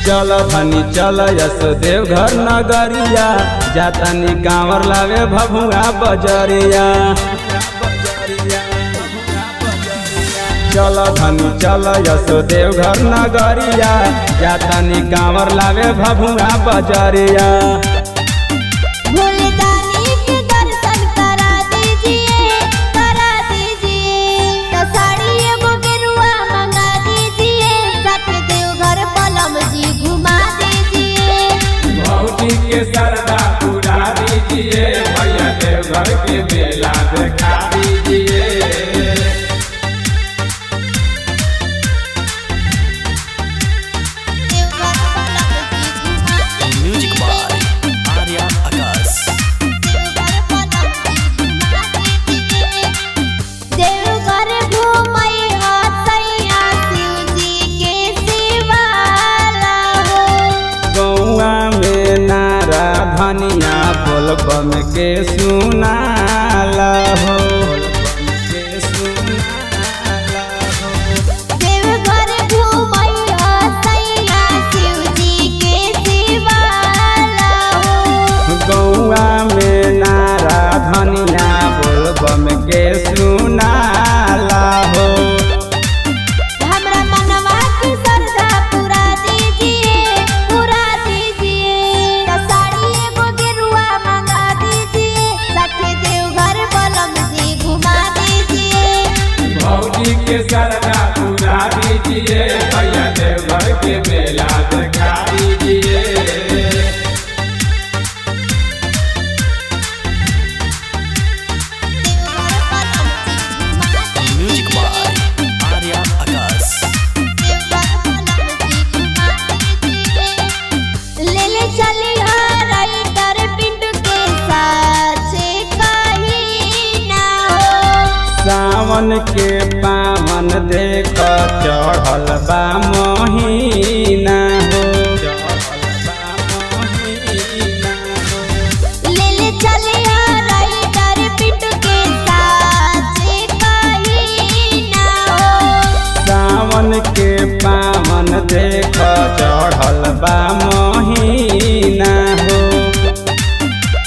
चल धनी चल यशोदेव घर नगरिया, जातानी कांवर लावे भभुआ बजरिया। चल धनी चल यशोदेव घर नगरिया, जातानी कांवर लावे भभुआ बजरिया। के सरदा पूरा दीजिए, भैया देवघर के मेला दिखा दीजिए। म्यूजिक बाय आर्या आकाश। देवघर घूमई हसैया शिव जी के शिवाला हो। गौआ में नारा धनिया बोलबम के सुनाला हो। देवघर घूमई हसैया शिव जी के शिवाला हो। गौआ में नारा धनिया बोलबम के सुनाला हो। हमरा मनवा की श्रद्धा पूरा दीजिए, पूरा दीजिए। साड़ी एगो गेरुआ मंगा दीजिए, साथे देवघर बलम जी घुमा दीजिए। भौजी के सरदा पूरा दीजिए, भैया देवघर के मेला दिखा दीजिए। म्यूजिक बाय आर्या आकाश। ले ले चली राइटर पिंटू के साथ कहीं ना हो। सावन के पावन देख चढ़ल बा महीना हो। ले ले चली राइटर पिंटू के साथ कहीं ना हो। सावन के पावन देख चढ़ल बा महीना हो।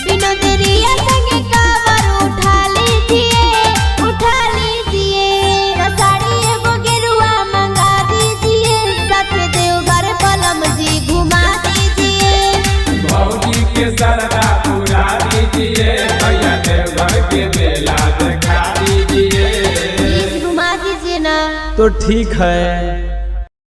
विनोदरिया संगे कांवर उठा लीजिए, उठा लीजिए। साड़ी एगो गेरुआ मंगा दीजिए, साथे देवघर बलम जी घुमा दीजिए। भौजी के सरदा पूरा दीजिए, भैया देवघर के मेला दिखा दीजिए। घुमा दीजिए ना। तो ठीक है।